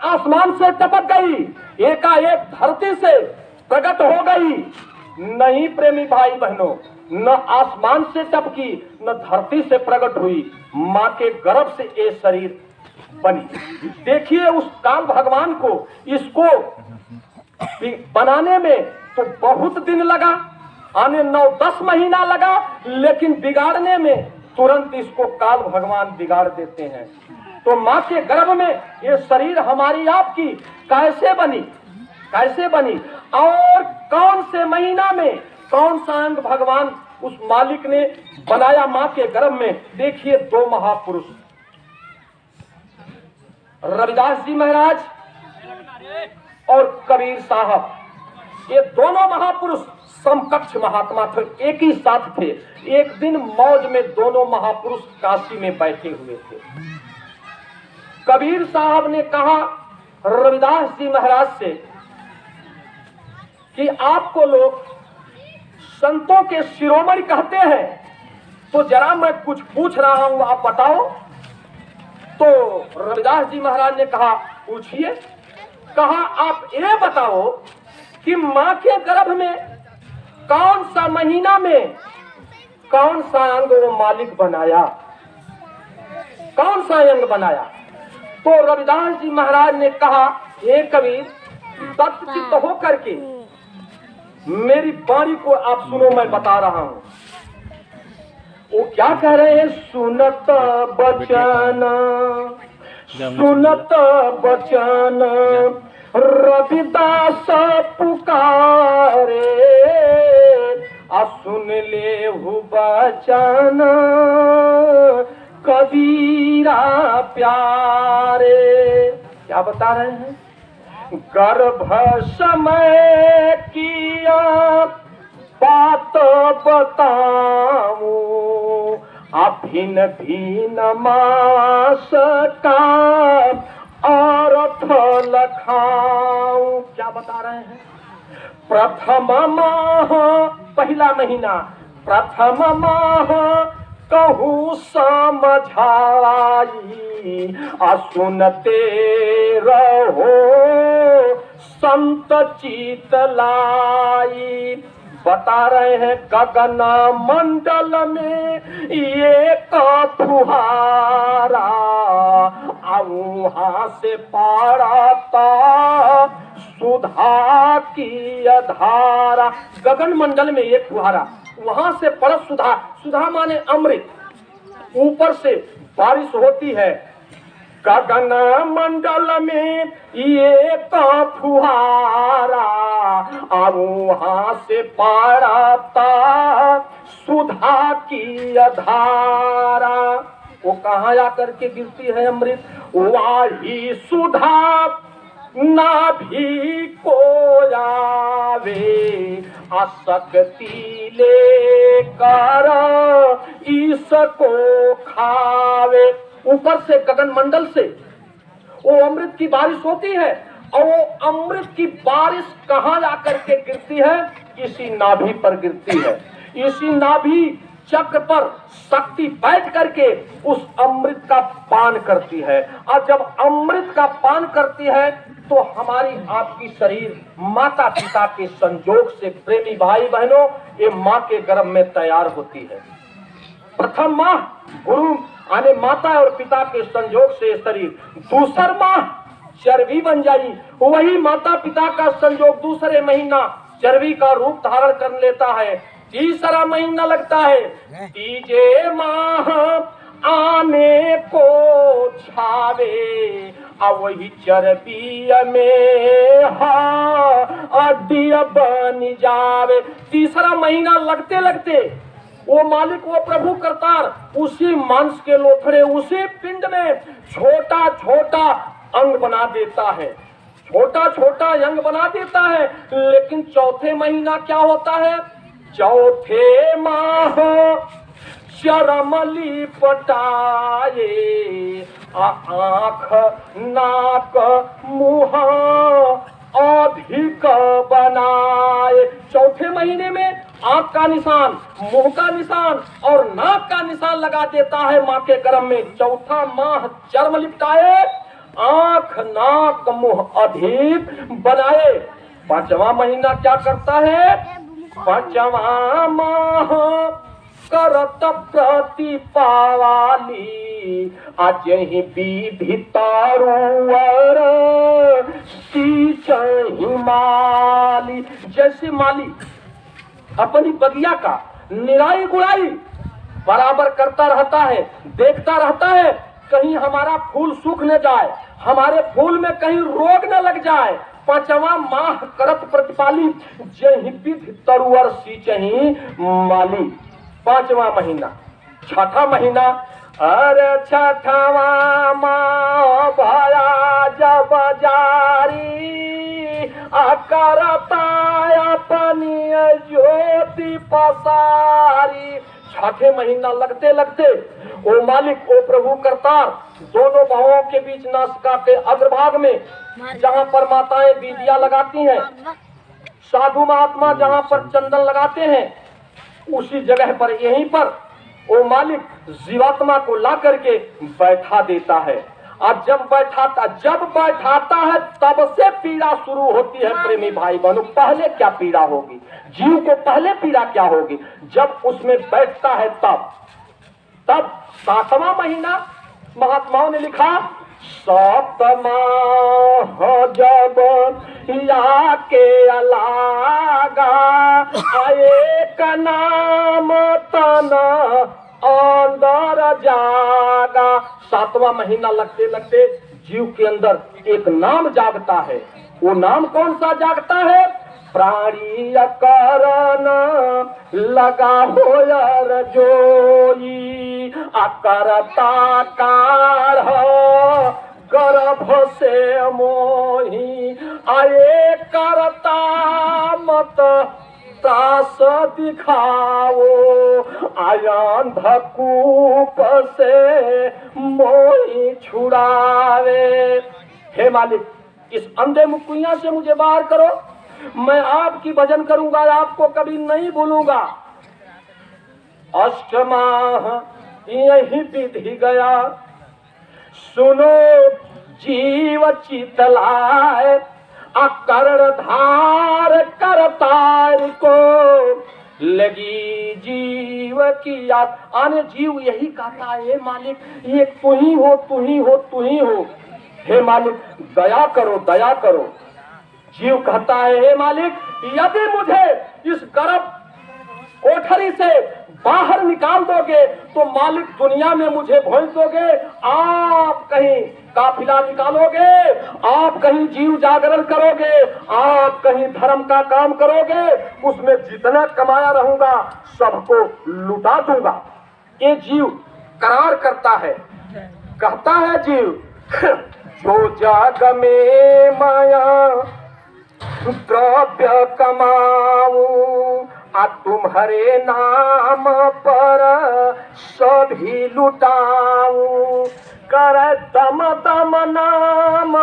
आसमान से टपक गई, एकाएक धरती से प्रकट हो गई। नहीं प्रेमी भाई बहनों, न आसमान से टपकी न धरती से प्रकट हुई, मां के गर्भ से ये शरीर बनी। देखिए उस काल भगवान को, इसको बनाने में तो बहुत दिन लगा, आने 9-10 महीना लगा, लेकिन बिगाड़ने में तुरंत इसको काल भगवान बिगाड़ देते हैं। तो मां के गर्भ में ये शरीर हमारी आपकी कैसे बनी, कैसे बनी, और कौन से महीना में कौन सा अंग भगवान उस मालिक ने बनाया मां के गर्भ में। देखिए दो महापुरुष, रविदास जी महाराज और कबीर साहब, ये दोनों महापुरुष समकक्ष महात्मा थे, एक ही साथ थे। एक दिन मौज में दोनों महापुरुष काशी में बैठे हुए थे। कबीर साहब ने कहा रविदास जी महाराज से कि आपको लोग संतों के शिरोमणि कहते हैं, तो जरा मैं कुछ पूछ रहा हूं, आप बताओ। तो रविदास जी महाराज ने कहा पूछिए। कहा आप ये बताओ कि मां के गर्भ में कौन सा महीना में कौन सा अंग वो मालिक बनाया, कौन सा अंग बनाया। तो रविदास जी महाराज ने कहा हे कबीर, दत्तचित्त हो करके मेरी वाणी को आप सुनो, मैं बता रहा हूं। वो क्या कह रहे हैं, सुनत बचन सुनत बचन रविदास पुकारे, आ सुन ले हु बचन कबीरा प्यारे। क्या बता रहे हैं, गर्भ समय किया बात बताऊं, भिन्न भिन्न मास का अर्थ लखाऊं। क्या बता रहे हैं, प्रथम माह पहला महीना, प्रथम माह कहूँ समझाई, सुनते रहो संत चितलाई। बता रहे हैं गगन मंडल में ये फुहारा, वहां से पड़ता सुधा की धारा। गगन मंडल में एक फुहारा, वहां से पड़त सुधा, सुधा माने अमृत, ऊपर से बारिश होती है। गगन मंडल में ये फुहारा, वहां से पड़ता सुधा की धारा। वो कहाँ आकर के गिरती है अमृत, वही सुधा नाभि को आवे, आसक्ति लेकर इसको खावे। ऊपर से गगन मंडल से वो अमृत की बारिश होती है, और वो अमृत की बारिश कहाँ जाकर के गिरती है, इसी नाभि पर गिरती है। इसी नाभि चक्र पर शक्ति बैठ करके उस अमृत का पान करती है, और जब अमृत का पान करती है तो हमारी आपकी शरीर माता पिता के संजोग से, प्रेमी भाई बहनों, ये माँ के गर्भ में तैयार होती है। प्रथम माह गुरु आने माता और पिता के संजोग से शरीर, दूसर माह चर्बी बन जाई, वही माता पिता का संजोग दूसरे महीना चर्बी का रूप धारण कर लेता है। तीसरा महीना लगता है, तीजे माह आने को छावे, वही चर्बी में हड्डी बन जावे। तीसरा महीना लगते लगते वो मालिक, वो प्रभु करतार उसी मांस के लोथड़े, उसी पिंड में छोटा छोटा अंग बना देता है, छोटा छोटा अंग बना देता है। लेकिन चौथे महीना क्या होता है, चौथे माह चरम लिपटाए, आँख नाक मुँह अधिक बनाए। चौथे महीने में आँख का निशान, मुंह का निशान और नाक का निशान लगा देता है माँ के गर्भ में। चौथा माह चर्म लिपटाए आंख नाक मुंह अधिक बनाए। पांचवा महीना क्या करता है? पांचवा माह करत प्रतिपावाली, आज ही विधि तारुवर सींचहि माली। जैसे माली अपनी बगिया का निराई गुड़ाई बराबर करता रहता है, देखता रहता है कहीं हमारा फूल सूख न जाए, हमारे फूल में कहीं रोग न लग जाए। पांचवा माह करत प्रतिपाली, जहि विधि तरुवर सींचहि माली। पांचवा महीना। छठा महीना, अरे छठवा माह भया जब जारी, करता अपनी ज्योति पसारी। छठे महीना लगते लगते ओ मालिक ओ प्रभु करतार दोनों भावों के बीच नासिका के अग्रभाग में जहाँ पर माताएं बीजिया लगाती हैं, साधु महात्मा जहाँ पर चंदन लगाते हैं, उसी जगह पर यहीं पर ओ मालिक जीवात्मा को ला करके बैठा देता है। और जब बैठाता है तब से पीड़ा शुरू होती है। प्रेमी भाई बहनों, पहले क्या पीड़ा होगी जीव को? पहले पीड़ा क्या होगी? जब उसमें बैठता है तब सातवां महीना महात्माओं ने लिखा, सातवां जब या के अलागा, एक नाम तना अंदर जागा। सातवां महीना लगते लगते जीव के अंदर एक नाम जागता है। वो नाम कौन सा जागता है? प्राणी करण लगा होयर जोई, अकरता कार गर्भ से मोही, आए करता मत त्रास दिखाओ, आयन धकूप से मोही छुड़ावे। हे मालिक, इस अंधे मुकुइया से मुझे बाहर करो, मैं आपकी भजन करूंगा, आपको कभी नहीं भूलूंगा। अष्टमाह यही विधि गया, सुनो जीव चितलाए, अकर्ण धार करतार को लगी जीव की याद। आने जीव यही कहता है, हे मालिक ये तू ही हो, तू ही हो, तू ही हो। हे मालिक दया करो, दया करो। जीव कहता है, हे मालिक यदि मुझे इस गर्भ कोठरी से बाहर निकाल दोगे तो मालिक दुनिया में मुझे भोज दोगे। आप कहीं काफिला निकालोगे, आप कहीं जीव जागरण करोगे, आप कहीं धर्म का काम करोगे, उसमें जितना कमाया रहूंगा सबको लुटा दूंगा। ये जीव करार करता है, कहता है जीव, जो जाग में माया द्रव्य कमाऊं, आ तुम्हारे नाम पर सभी लुटाऊं, कर दम दम नाम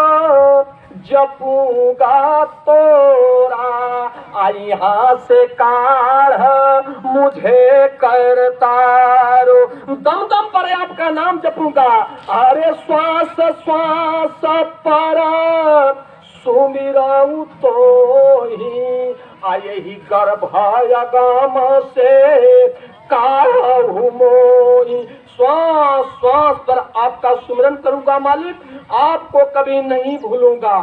जपूंगा तोरा, यहाँ से काढ़ मुझे करतारो। दम दम पर आपका नाम जपूंगा, अरे श्वास श्वास पर सुमिराऊं तो ही, आये ही गर्भायागम से काढ़ू मोही। श्वास श्वास पर आपका सुमिरन करूंगा मालिक, आपको कभी नहीं भूलूंगा।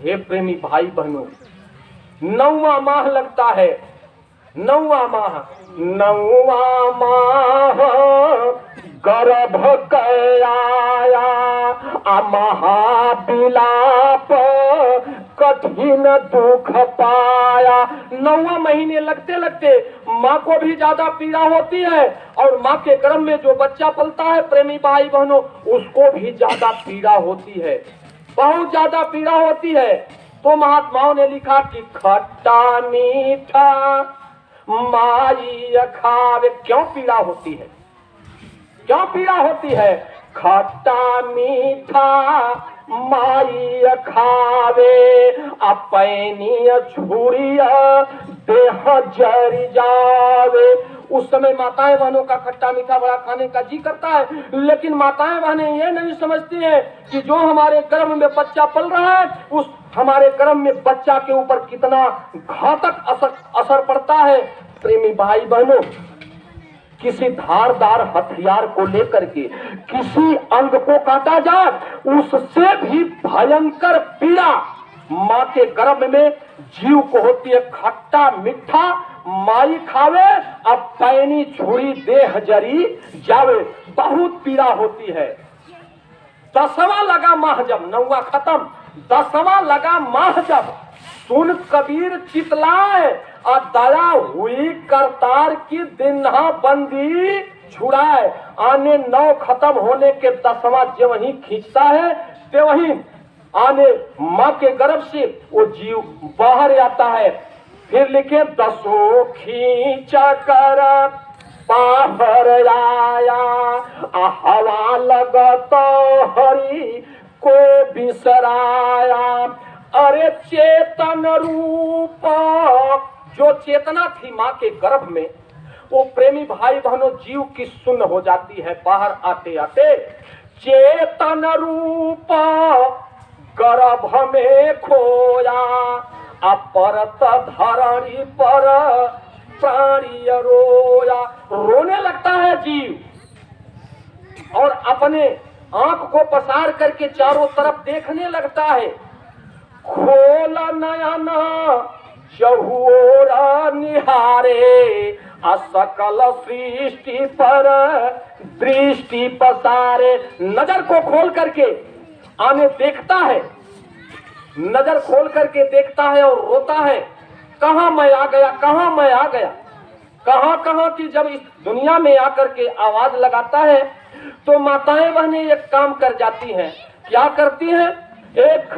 हे प्रेमी भाई बहनों, 9वां माह लगता है, 9वां माह गर्भ कयाया, महाबिलाप कठिन दुख पाया। 9वां महीने लगते लगते माँ को भी ज्यादा पीड़ा होती है, और माँ के गर्भ में जो बच्चा पलता है प्रेमी भाई बहनों, उसको भी ज्यादा पीड़ा होती है, बहुत ज्यादा पीड़ा होती है। तो महात्माओं ने लिखा कि खट्टा मीठा माई खावे। क्यों पीड़ा होती है? क्यों पीड़ा होती है? खट्टा मीठा माई खावे, अपनी छुरिया देह जर जावे। उस समय माताएं बहनों का खट्टा मीठा बड़ा खाने का जी करता है, लेकिन माताएं बहनें ये नहीं समझती हैं कि जो हमारे गर्भ में बच्चा पल रहा है, उस हमारे गर्भ में बच्चा के ऊपर कितना घातक असर पड़ता है। प्रेमी भाई बहनों, किसी धारदार हथियार को लेकर के किसी अंग को काटा जाए, उससे भी भयंकर पीड़ा माँ के गर्भ में जीव को होती है। खट्टा मीठा माई खावे, अब पैनी छुरी देह जरी जावे, बहुत पीड़ा होती है। 10वां लगा माह जब, 9वां खत्म, 10वां लगा माह जब, सुन कबीर चितलाए, और दया हुई करतार की दिन्हा बंदी छुड़ाए। आने 9 खत्म होने के 10वां जब वही खींचता है, ते वही आने माँ के गर्भ से वो जीव बाहर आता है। फिर लिखे 10 खींचा कर बाहर आया, हवा लगत हरि को बिसराया। अरे चेतन रूप, जो चेतना थी माँ के गर्भ में, वो प्रेमी भाई बहनों जीव की शून्य हो जाती है बाहर आते आते। चेतन रूप गर्भ में खोया, अपरत धरणी पर प्राणी रोया। रोने लगता है जीव और अपने आंख को पसार करके चारों तरफ देखने लगता है। खोला नयन चहुओरा निहारे, असकल सृष्टि पर दृष्टि पसारे। नजर को खोल करके आने देखता है, नजर खोल करके देखता है और रोता है, कहां मैं आ गया, कहां मैं आ गया। कहां की जब इस दुनिया में आकर के आवाज लगाता है, तो माताएं बहनें एक काम कर जाती हैं। क्या करती हैं? एक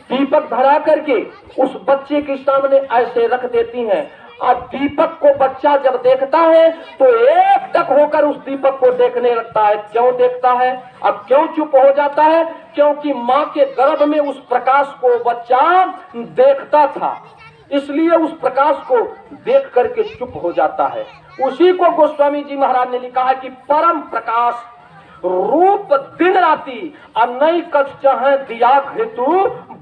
दीपक धरा करके उस बच्चे के सामने ऐसे रख देती हैं, और दीपक को बच्चा जब देखता है तो एकटक होकर उस दीपक को देखने लगता है। क्यों देखता है? अब क्यों चुप हो जाता है? क्योंकि माँ के गर्भ में उस प्रकाश को बच्चा देखता था, इसलिए उस प्रकाश को देख करके चुप हो जाता है। उसी को गोस्वामी जी महाराज ने लिखा है कि परम प्रकाश रूप दिन राती, अनई कछ चाहे दिया हेतु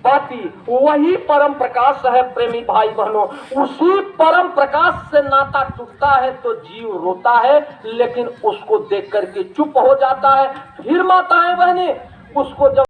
बाती। वही परम प्रकाश है प्रेमी भाई बहनों। उसी परम प्रकाश से नाता टूटता है तो जीव रोता है, लेकिन उसको देख करके चुप हो जाता है। फिर माताएं बहनें उसको जब